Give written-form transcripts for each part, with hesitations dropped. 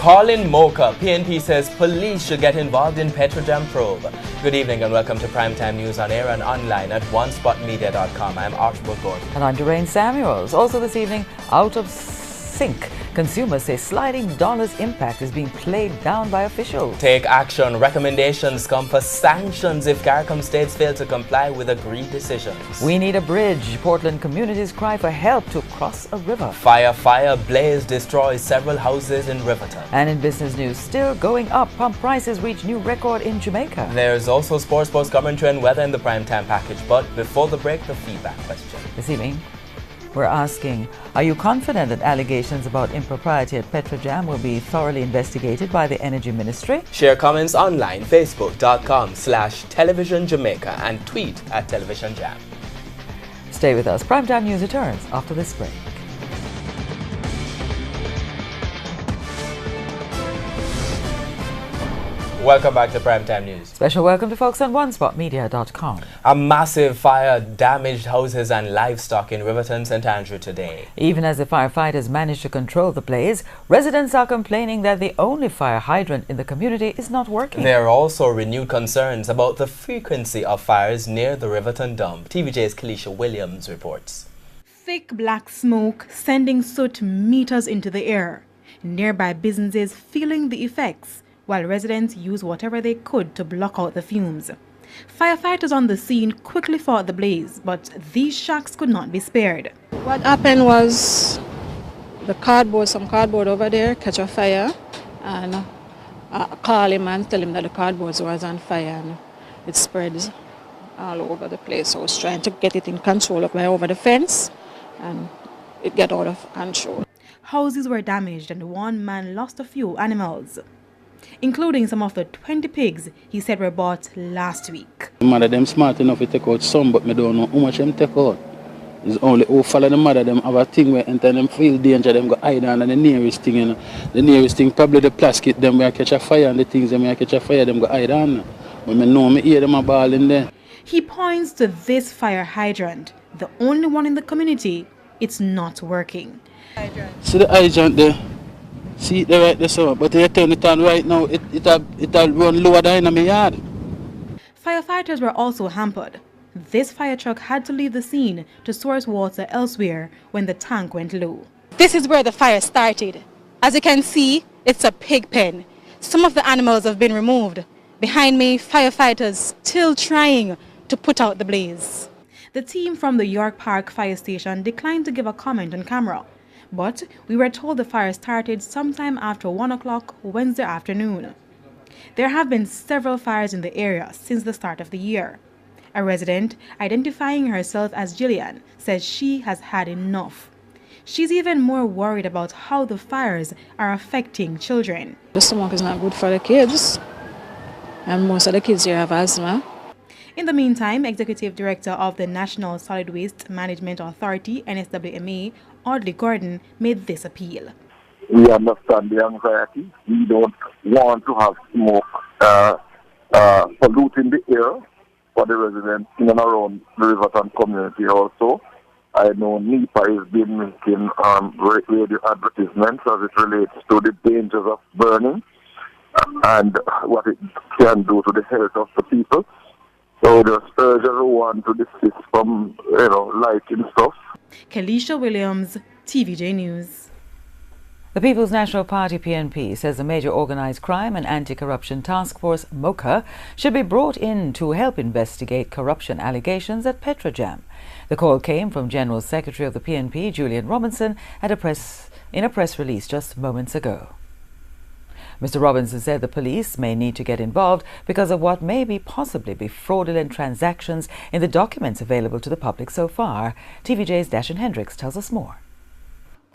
Calling Mocha, PNP says police should get involved in Petrojam probe. Good evening and welcome to Primetime News on air and online at onespotmedia.com. I'm Archibald Gordon. And I'm Doreen Samuels. Also this evening, out of sync. Consumers say sliding dollars impact is being played down by officials. Take action. Recommendations come for sanctions if CARICOM states fail to comply with agreed decisions. We need a bridge. Portland communities cry for help to cross a river. Fire blaze destroys several houses in Riverton. And in business news, still going up. Pump prices reach new record in Jamaica. There's also sports commentary and weather in the primetime package. But before the break, the feedback question. This evening, we're asking, are you confident that allegations about impropriety at Petrojam will be thoroughly investigated by the Energy Ministry? Share comments online, facebook.com/Television Jamaica and tweet at Television Jam. Stay with us. Primetime News returns after this break. Welcome back to Primetime News. Special welcome to folks on onespotmedia.com. A massive fire damaged houses and livestock in Riverton, St. Andrew today. Even as the firefighters managed to control the blaze, residents are complaining that the only fire hydrant in the community is not working. There are also renewed concerns about the frequency of fires near the Riverton dump. TVJ's Kalisha Williams reports. Thick black smoke sending soot meters into the air. Nearby businesses feeling the effects, while residents use whatever they could to block out the fumes. Firefighters on the scene quickly fought the blaze, but these shacks could not be spared. What happened was some cardboard over there catch a fire, and I call him and tell him that the cardboard was on fire and it spreads all over the place. I was trying to get it in control up over the fence and it got out of control. Houses were damaged and one man lost a few animals, including some of the 20 pigs he said were bought last week. The mother them smart enough to take out some, but me don't know how much them take out. It's only who follow the mother them have a thing where enter them feel danger, them go hide under the nearest thing, you know. The nearest thing probably the plastic them where catch a fire, and the things them where catch a fire them go hide under. When me know me hear them a ball in there. He points to this fire hydrant, the only one in the community. It's not working. See the hydrant there? See it there right there, so, but you turn it on right now, it'll run lower down in my yard. Firefighters were also hampered. This fire truck had to leave the scene to source water elsewhere when the tank went low. This is where the fire started. As you can see, it's a pig pen. Some of the animals have been removed. Behind me, firefighters still trying to put out the blaze. The team from the York Park Fire Station declined to give a comment on camera, but we were told the fire started sometime after 1 o'clock Wednesday afternoon. There have been several fires in the area since the start of the year. A resident, identifying herself as Jillian, says she has had enough. She's even more worried about how the fires are affecting children. The smoke is not good for the kids, and most of the kids here have asthma. In the meantime, Executive Director of the National Solid Waste Management Authority, NSWMA, Audley Gordon, made this appeal. We understand the anxiety. We don't want to have smoke polluting the air for the residents in and around the Riverton community also. I know NEPA has been making radio advertisements as it relates to the dangers of burning and what it can do to the health of the people. So just urge everyone to desist from, lighting stuff. Kalisha Williams, TVJ News. The People's National Party PNP says the Major Organised Crime and Anti-Corruption Task Force MOCA should be brought in to help investigate corruption allegations at Petrojam. The call came from General Secretary of the PNP, Julian Robinson, in a press release just moments ago. Mr. Robinson said the police may need to get involved because of what may possibly be fraudulent transactions in the documents available to the public so far. TVJ's Dashan Hendricks tells us more.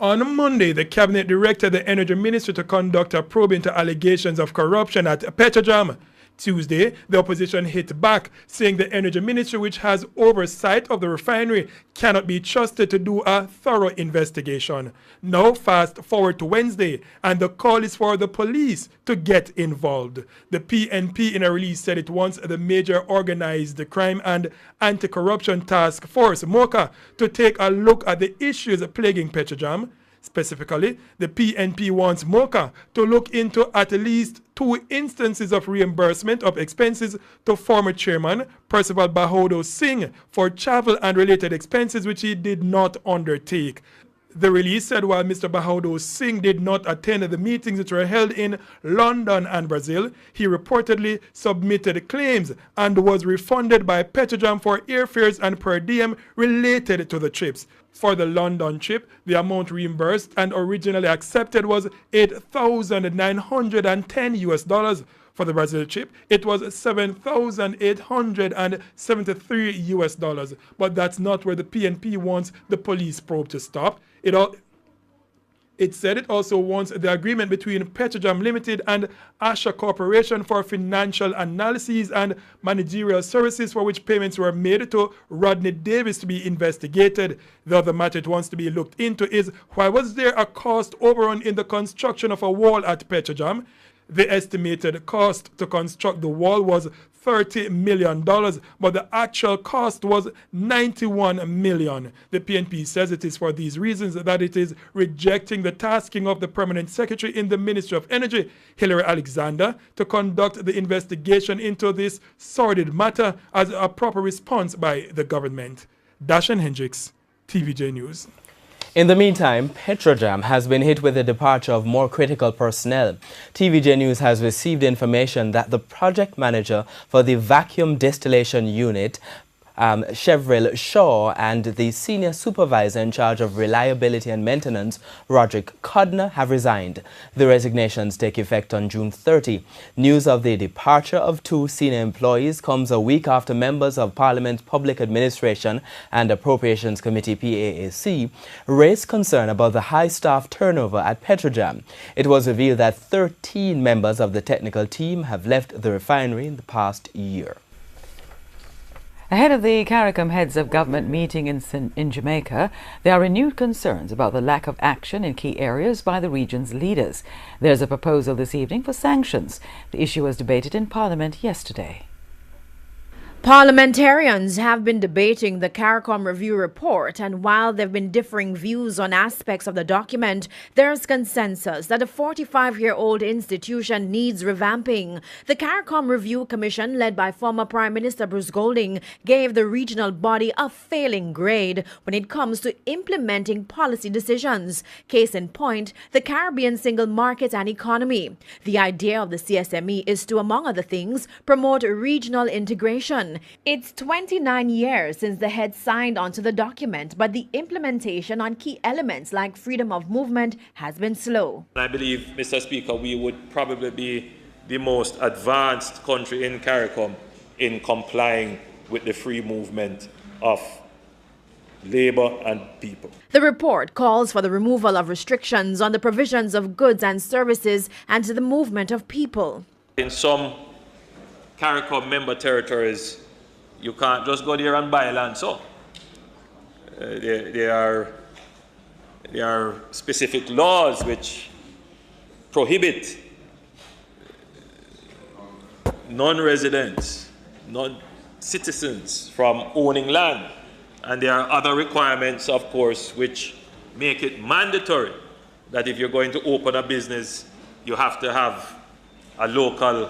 On Monday, the Cabinet directed the Energy Ministry to conduct a probe into allegations of corruption at Petrojam. Tuesday, the opposition hit back, saying the Energy Ministry, which has oversight of the refinery, cannot be trusted to do a thorough investigation. Now fast forward to Wednesday, and the call is for the police to get involved. The PNP in a release said it wants the Major Organized Crime and Anti-Corruption Task Force, MOCA, to take a look at the issues plaguing Petrojam. Specifically, the PNP wants MOCA to look into at least 2 instances of reimbursement of expenses to former chairman Percival Bahodo Singh for travel and related expenses which he did not undertake. The release said while Mr. Bahodo Singh did not attend the meetings which were held in London and Brazil, he reportedly submitted claims and was refunded by Petrojam for airfares and per diem related to the trips. For the London trip, the amount reimbursed and originally accepted was $8,910 US. For the Brazil trip, it was $7,873 US. But that's not where the PNP wants the police probe to stop. It said it also wants the agreement between Petrojam Limited and Asha Corporation for financial analyses and managerial services for which payments were made to Rodney Davis to be investigated. The other matter it wants to be looked into is why was there a cost overrun in the construction of a wall at Petrojam? The estimated cost to construct the wall was $30 million, but the actual cost was $91 million. The PNP says it is for these reasons that it is rejecting the tasking of the Permanent Secretary in the Ministry of Energy, Hilary Alexander, to conduct the investigation into this sordid matter as a proper response by the government. Dashan Hendricks, TVJ News. In the meantime, Petrojam has been hit with the departure of more critical personnel. TVJ News has received information that the project manager for the vacuum distillation unit, Chevril Shaw, and the senior supervisor in charge of reliability and maintenance, Roderick Codner, have resigned. The resignations take effect on June 30. News of the departure of 2 senior employees comes a week after members of Parliament's Public Administration and Appropriations Committee, PAAC, raised concern about the high staff turnover at Petrojam. It was revealed that 13 members of the technical team have left the refinery in the past year. Ahead of the CARICOM Heads of Government meeting in Jamaica, there are renewed concerns about the lack of action in key areas by the region's leaders. There's a proposal this evening for sanctions. The issue was debated in Parliament yesterday. Parliamentarians have been debating the CARICOM review report, and while there have been differing views on aspects of the document, there's consensus that a 45-year-old institution needs revamping. The CARICOM Review Commission, led by former Prime Minister Bruce Golding, gave the regional body a failing grade when it comes to implementing policy decisions. Case in point, the Caribbean single market and economy. The idea of the CSME is to, among other things, promote regional integration. It's 29 years since the head signed onto the document, but the implementation on key elements like freedom of movement has been slow. I believe, Mr. Speaker, we would probably be the most advanced country in CARICOM in complying with the free movement of labor and people. The report calls for the removal of restrictions on the provisions of goods and services and to the movement of people. In some CARICOM member territories, you can't just go there and buy land. So there are specific laws which prohibit non-residents, non-citizens from owning land. And there are other requirements, of course, which make it mandatory that if you're going to open a business, you have to have a local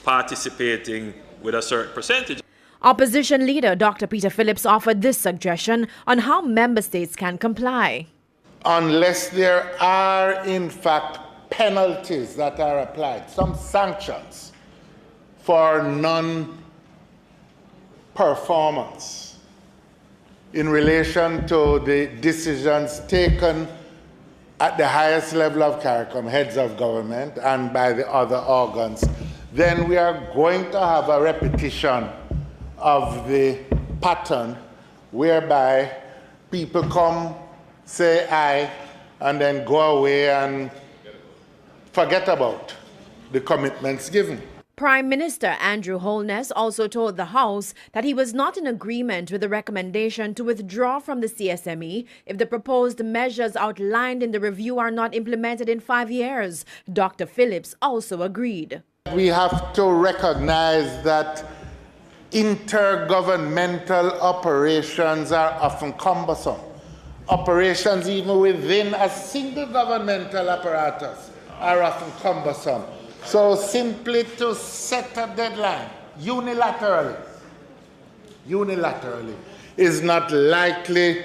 participating with a certain percentage. Opposition leader Dr. Peter Phillips offered this suggestion on how member states can comply. Unless there are, in fact, penalties that are applied, some sanctions for non-performance in relation to the decisions taken at the highest level of CARICOM, heads of government, and by the other organs, then we are going to have a repetition of the pattern whereby people come, say aye, and then go away and forget about the commitments given. Prime Minister Andrew Holness also told the House that he was not in agreement with the recommendation to withdraw from the CSME if the proposed measures outlined in the review are not implemented in 5 years. Dr. Phillips also agreed. We have to recognize that intergovernmental operations are often cumbersome, operations even within a single governmental apparatus are often cumbersome. So simply to set a deadline unilaterally is not likely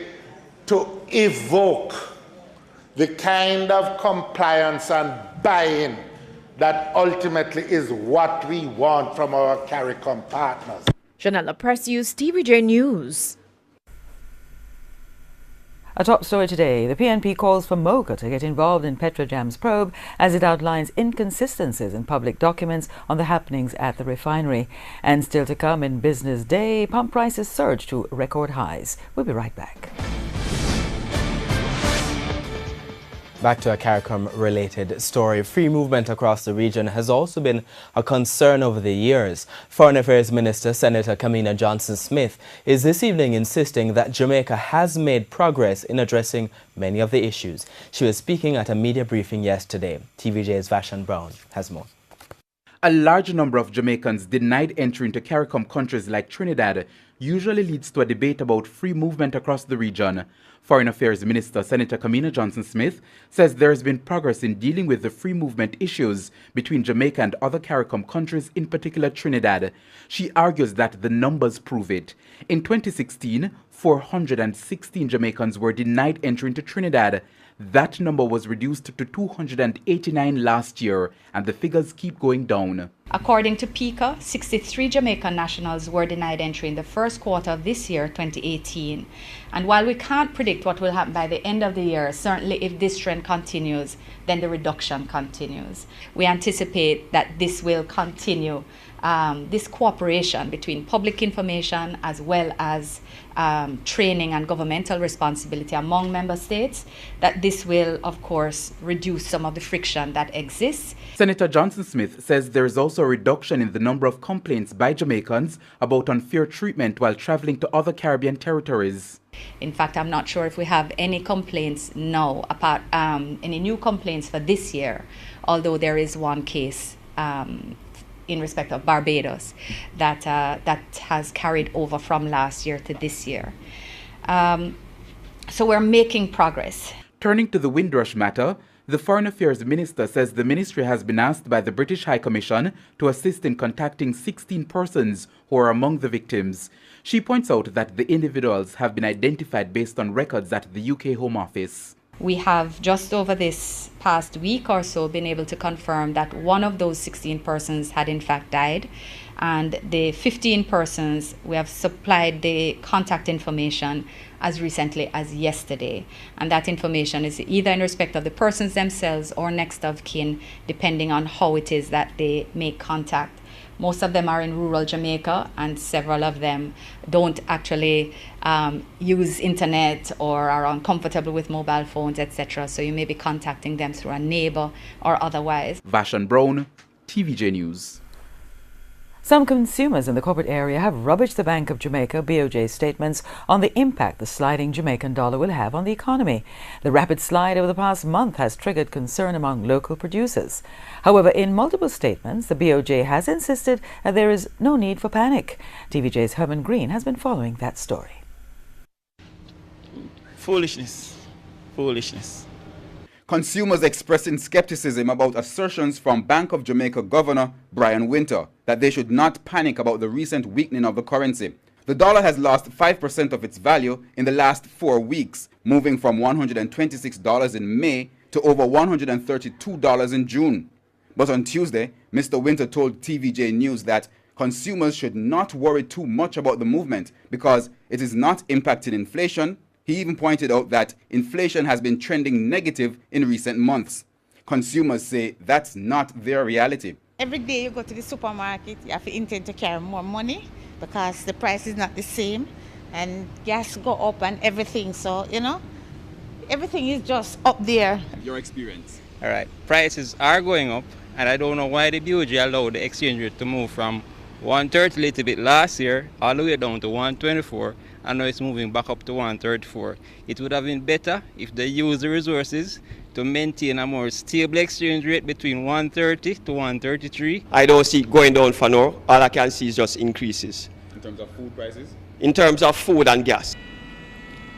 to evoke the kind of compliance and buy-in that ultimately is what we want from our CARICOM partners. Janella Precious, TVJ News. A top story today, the PNP calls for MOCA to get involved in Petrojam's probe as it outlines inconsistencies in public documents on the happenings at the refinery. And still to come in Business Day, pump prices surge to record highs. We'll be right back. Back to a CARICOM-related story. Free movement across the region has also been a concern over the years. Foreign Affairs Minister Senator Kamina Johnson-Smith is this evening insisting that Jamaica has made progress in addressing many of the issues. She was speaking at a media briefing yesterday. TVJ's Vashan Brown has more. A large number of Jamaicans denied entry into CARICOM countries like Trinidad usually leads to a debate about free movement across the region. Foreign Affairs Minister Senator Kamina Johnson-Smith says there has been progress in dealing with the free movement issues between Jamaica and other CARICOM countries, in particular Trinidad. She argues that the numbers prove it. In 2016, 416 Jamaicans were denied entry into Trinidad. That number was reduced to 289 last year, and the figures keep going down. According to PICA, 63 Jamaican nationals were denied entry in the first quarter of this year, 2018. And while we can't predict what will happen by the end of the year, certainly if this trend continues, then the reduction continues. We anticipate that this will continue. This cooperation between public information as well as training and governmental responsibility among member states, that this will, of course, reduce some of the friction that exists. Senator Johnson-Smith says there is also a reduction in the number of complaints by Jamaicans about unfair treatment while traveling to other Caribbean territories. In fact, I'm not sure if we have any complaints now, apart any new complaints for this year, although there is one case in respect of Barbados that has carried over from last year to this year. So we're making progress. Turning to the Windrush matter, the Foreign Affairs Minister says the ministry has been asked by the British High Commission to assist in contacting 16 persons who are among the victims. She points out that the individuals have been identified based on records at the UK Home Office. We have just over this past week or so been able to confirm that one of those 16 persons had in fact died, and the 15 persons, we have supplied the contact information as recently as yesterday, and that information is either in respect of the persons themselves or next of kin, depending on how it is that they make contact. Most of them are in rural Jamaica, and several of them don't actually use internet or are uncomfortable with mobile phones, etc. So you may be contacting them through a neighbor or otherwise. Vashan Brown, TVJ News. Some consumers in the corporate area have rubbished the Bank of Jamaica BOJ's statements on the impact the sliding Jamaican dollar will have on the economy. The rapid slide over the past month has triggered concern among local producers. However, in multiple statements, the BOJ has insisted that there is no need for panic. TVJ's Herman Green has been following that story. Foolishness. Consumers expressing skepticism about assertions from Bank of Jamaica Governor Brian Winter that they should not panic about the recent weakening of the currency. The dollar has lost 5% of its value in the last 4 weeks, moving from $126 in May to over $132 in June. But on Tuesday, Mr. Winter told TVJ News that consumers should not worry too much about the movement because it is not impacting inflation. He even pointed out that inflation has been trending negative in recent months. Consumers say that's not their reality. Every day you go to the supermarket, you have to intend to carry more money because the price is not the same and gas go up and everything. So, you know, everything is just up there. Your experience? All right, prices are going up, and I don't know why the BOJ allowed the exchange rate to move from 130 a little bit last year all the way down to 124. And now it's moving back up to 134. It would have been better if they used the resources to maintain a more stable exchange rate between 130 to 133. I don't see it going down for now. All I can see is just increases. In terms of food prices? In terms of food and gas.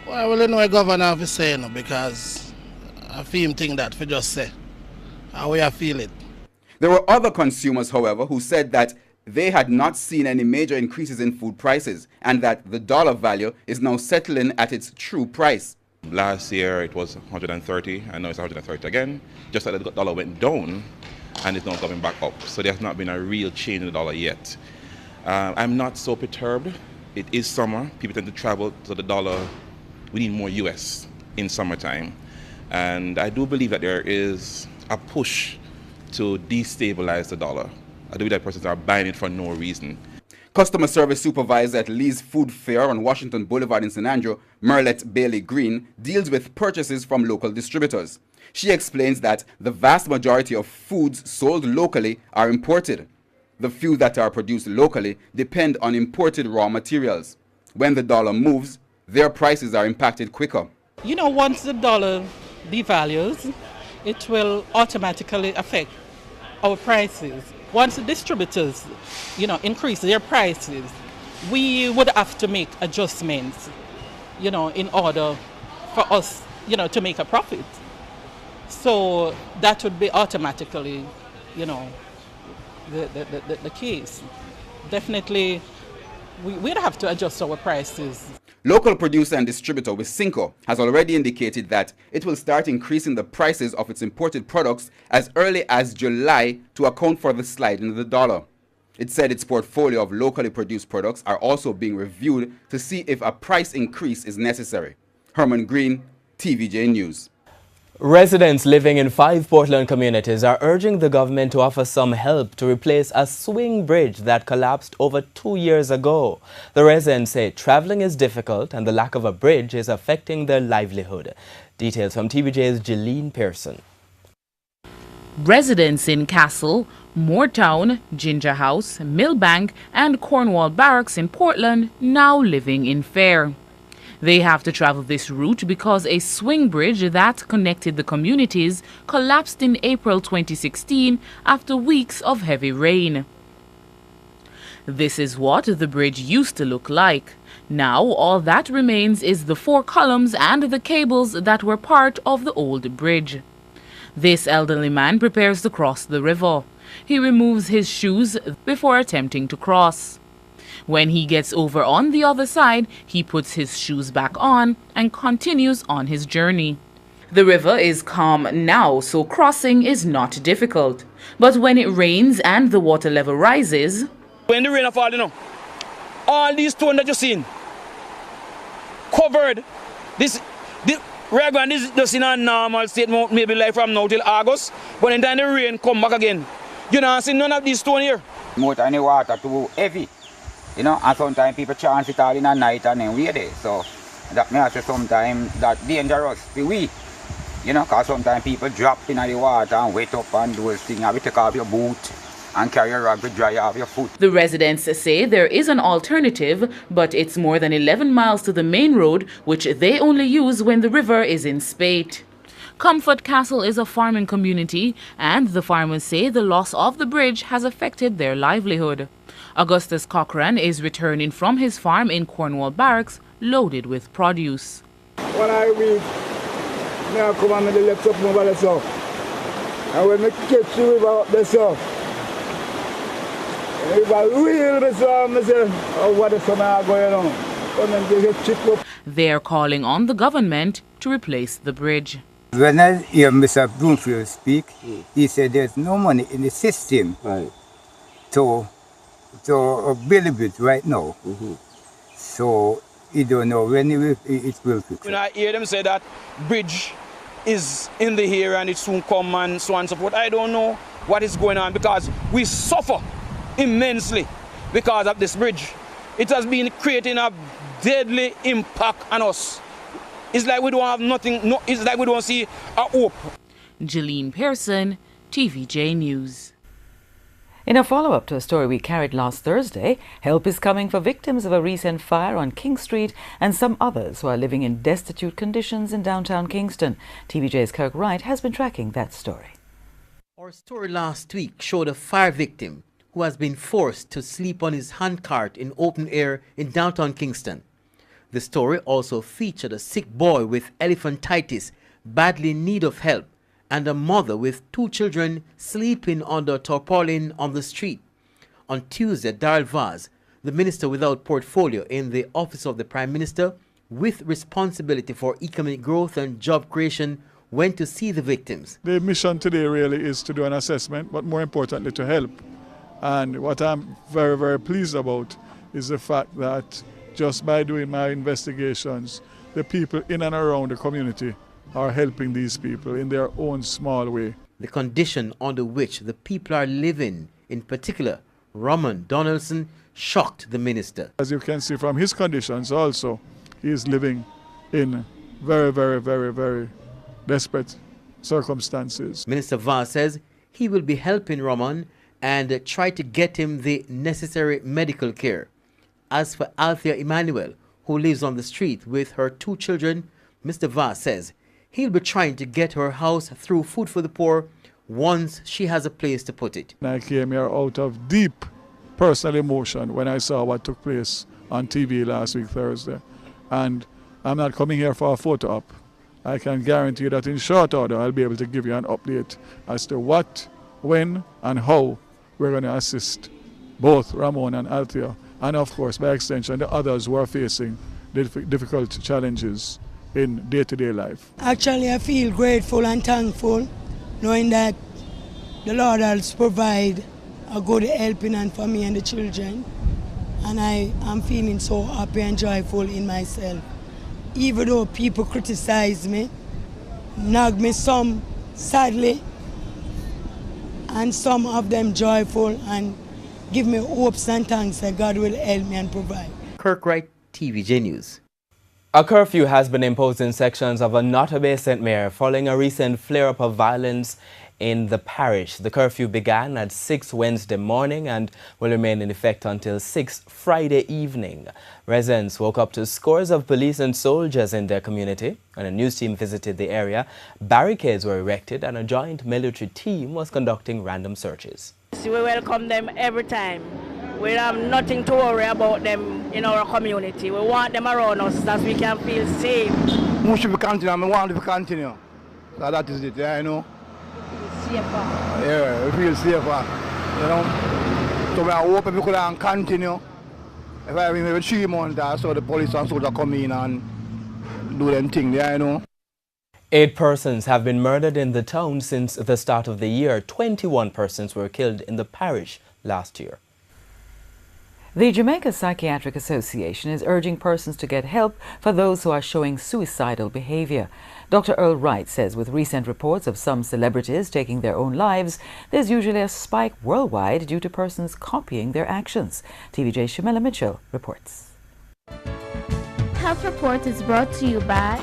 Well, you know, a governor have to say, you know, because I feel him think that for just say how we feel it. There were other consumers, however, who said that they had not seen any major increases in food prices and that the dollar value is now settling at its true price. Last year it was 130 and now it's 130 again. Just that the dollar went down and it's now coming back up. So there has not been a real change in the dollar yet. I'm not so perturbed. It is summer. People tend to travel to the dollar. We need more US in summertime. And I do believe that there is a push to destabilize the dollar. I do believe that persons are buying it for no reason. Customer service supervisor at Lee's Food Fair on Washington Boulevard in St. Andrew, Merlette Bailey Green, deals with purchases from local distributors. She explains that the vast majority of foods sold locally are imported. The few that are produced locally depend on imported raw materials. When the dollar moves, their prices are impacted quicker. You know, once the dollar devalues, it will automatically affect our prices. Once the distributors, you know, increase their prices, we would have to make adjustments, you know, in order for us, you know, to make a profit. So that would be automatically, you know, the case. Definitely, we'd have to adjust our prices. Local producer and distributor Wisynco has already indicated that it will start increasing the prices of its imported products as early as July to account for the slide in the dollar. It said its portfolio of locally produced products are also being reviewed to see if a price increase is necessary. Herman Green, TVJ News. Residents living in 5 Portland communities are urging the government to offer some help to replace a swing bridge that collapsed over 2 years ago. The residents say traveling is difficult and the lack of a bridge is affecting their livelihood. Details from TVJ's Jeline Pearson. Residents in Castle, Moortown, Ginger House, Millbank and Cornwall Barracks in Portland now living in fear. They have to travel this route because a swing bridge that connected the communities collapsed in April 2016 after weeks of heavy rain. This is what the bridge used to look like. Now all that remains is the 4 columns and the cables that were part of the old bridge. This elderly man prepares to cross the river. He removes his shoes before attempting to cross. When he gets over on the other side, he puts his shoes back on and continues on his journey. The river is calm now, so crossing is not difficult. But when it rains and the water level rises... When the rain falls, you know, all these stones that you've seen, covered, this is in a normal state, maybe like from now till August, but in time the rain come back again. You know, I see none of these stones here. More than the water too heavy. You know, and sometimes people chance it all in a night and then we're there. So that may say sometimes that dangerous for we. You know, because sometimes people drop in the water and wet up and those things. And we take off your boot and carry a rag to dry off your foot. The residents say there is an alternative, but it's more than 11 miles to the main road, which they only use when the river is in spate. Comfort Castle is a farming community, and the farmers say the loss of the bridge has affected their livelihood. Augustus Cochran is returning from his farm in Cornwall Barracks loaded with produce. When I reach, I come and I lift up over the south. And when I catch the river up the south, if I reel the south, I say, oh, what is going on? And then they get chip up. They're calling on the government to replace the bridge. When I hear Mr. Bloomfield speak, he said there's no money in the system to build a bridge right now. So you don't know when it will fix. When I hear them say that bridge is in the air and it soon come and so on and so forth, I don't know what is going on because we suffer immensely because of this bridge. It has been creating a deadly impact on us. It's like we don't have nothing, it's like we don't see a hope. Jeline Pearson, TVJ News. In a follow-up to a story we carried last Thursday, help is coming for victims of a recent fire on King Street and some others who are living in destitute conditions in downtown Kingston. TVJ's Kirk Wright has been tracking that story. Our story last week showed a fire victim who has been forced to sleep on his handcart in open air in downtown Kingston. The story also featured a sick boy with elephantitis, badly in need of help, and a mother with 2 children sleeping under tarpaulin on the street. On Tuesday, Darrell Vaz, the minister without portfolio in the office of the Prime Minister with responsibility for economic growth and job creation, went to see the victims. The mission today really is to do an assessment, but more importantly to help. And what I'm very, very pleased about is the fact that just by doing my investigations, the people in and around the community are helping these people in their own small way. The condition under which the people are living, in particular, Roman Donaldson, shocked the minister. As you can see from his conditions also, he is living in very, very, very, very desperate circumstances. Minister Vaz says he will be helping Roman and try to get him the necessary medical care. As for Althea Emmanuel, who lives on the street with her 2 children, Mr. Vaz says he'll be trying to get her house through Food for the Poor once she has a place to put it. I came here out of deep personal emotion when I saw what took place on TV last week, Thursday. And I'm not coming here for a photo op. I can guarantee you that in short order I'll be able to give you an update as to what, when, and how we're going to assist both Ramon and Althea, and of course, by extension, the others who are facing difficult challenges in day-to-day life. Actually, I feel grateful and thankful knowing that the Lord has provided a good helping hand for me and the children, and I am feeling so happy and joyful in myself. Even though people criticize me, nag me some sadly, and some of them joyful, and give me hopes and thanks that God will help me and provide. Kirk Wright, TVJ News. A curfew has been imposed in sections of Onoto Bay St. Mary following a recent flare-up of violence in the parish. The curfew began at 6 Wednesday morning and will remain in effect until 6 Friday evening. Residents woke up to scores of police and soldiers in their community. When a news team visited the area, barricades were erected and a joint military team was conducting random searches. We welcome them every time. We have nothing to worry about them in our community. We want them around us so that we can feel safe. We should continue, I want to continue. So that is it, yeah, you know. Safer. Yeah, we feel safer, you know. So I hope we could continue. If I maybe 3 months, so the police and soldiers come in and do them thing, yeah, you know. 8 persons have been murdered in the town since the start of the year. 21 persons were killed in the parish last year. The Jamaica Psychiatric Association is urging persons to get help for those who are showing suicidal behavior. Dr. Earl Wright says with recent reports of some celebrities taking their own lives, there's usually a spike worldwide due to persons copying their actions. TVJ Shamela Mitchell reports. Health Report is brought to you by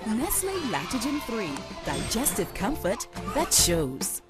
Nestle Lactogen 3, digestive comfort that shows.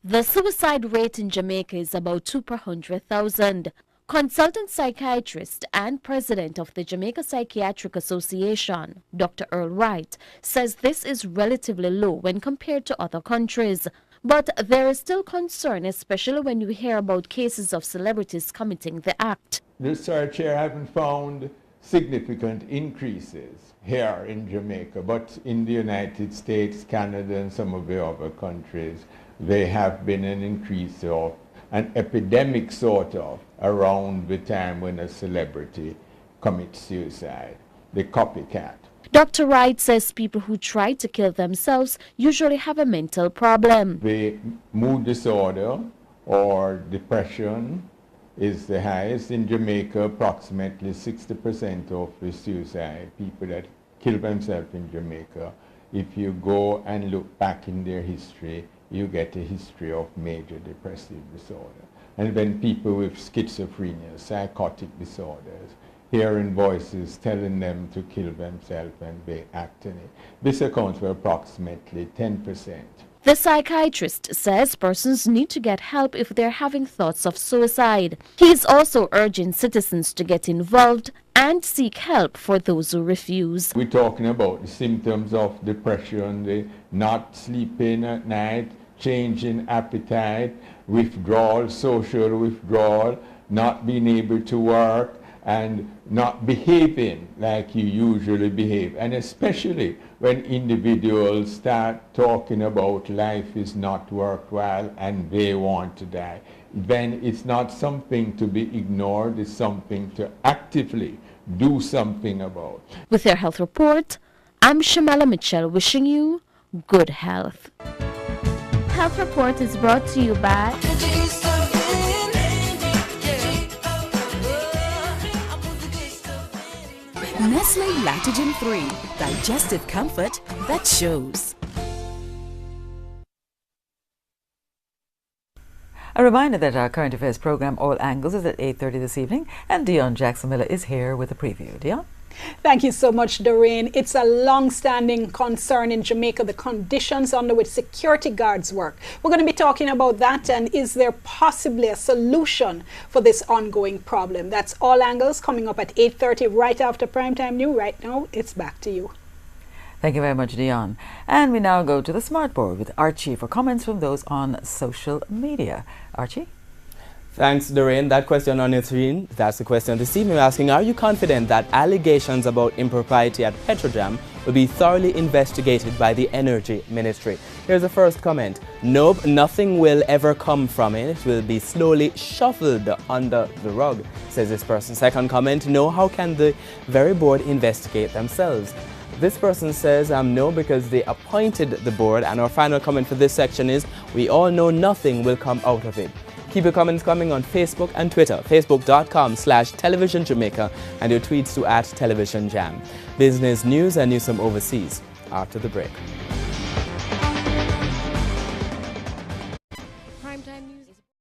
The suicide rate in Jamaica is about 2 per 100,000. Consultant psychiatrist and president of the Jamaica Psychiatric Association, Dr. Earl Wright, says this is relatively low when compared to other countries. But there is still concern, especially when you hear about cases of celebrities committing the act. The research here haven't found significant increases here in Jamaica, but in the United States, Canada, and some of the other countries, there have been an increase of an epidemic sort of around the time when a celebrity commits suicide, the copycat. Dr. Wright says people who try to kill themselves usually have a mental problem. The mood disorder or depression is the highest. In Jamaica, approximately 60% of the suicide people that kill themselves in Jamaica, if you go and look back in their history, you get a history of major depressive disorder. And then people with schizophrenia, psychotic disorders, hearing voices telling them to kill themselves and they act in it. This accounts for approximately 10%. The psychiatrist says persons need to get help if they're having thoughts of suicide. He is also urging citizens to get involved and seek help for those who refuse. We're talking about the symptoms of depression, the not sleeping at night, change in appetite, withdrawal, social withdrawal, not being able to work, and not behaving like you usually behave. And especially when individuals start talking about life is not worthwhile and they want to die, then it's not something to be ignored, it's something to actively do something about. With your health report, I'm Shamala Mitchell wishing you good health. Health Report is brought to you by Nestle Lactogen 3, digestive comfort that shows. A reminder that our current affairs program, All Angles, is at 8:30 this evening, and Dion Jackson-Miller is here with a preview. Dion? Thank you so much, Doreen. It's a long-standing concern in Jamaica, the conditions under which security guards work. We're going to be talking about that, and is there possibly a solution for this ongoing problem? That's All Angles coming up at 8:30 right after Primetime News. Right now, it's back to you. Thank you very much, Dion. And we now go to the Smart Board with Archie for comments from those on social media. Archie? Thanks, Doreen. That question on your screen, that's the question this evening. We're asking, are you confident that allegations about impropriety at Petrojam will be thoroughly investigated by the Energy Ministry? Here's the first comment. Nope, nothing will ever come from it. It will be slowly shuffled under the rug, says this person. Second comment, no, how can the very board investigate themselves? This person says no, because they appointed the board. And our final comment for this section is, we all know nothing will come out of it. Keep your comments coming on Facebook and Twitter, facebook.com/Television Jamaica, and your tweets to @TelevisionJam. Business news and news from overseas after the break.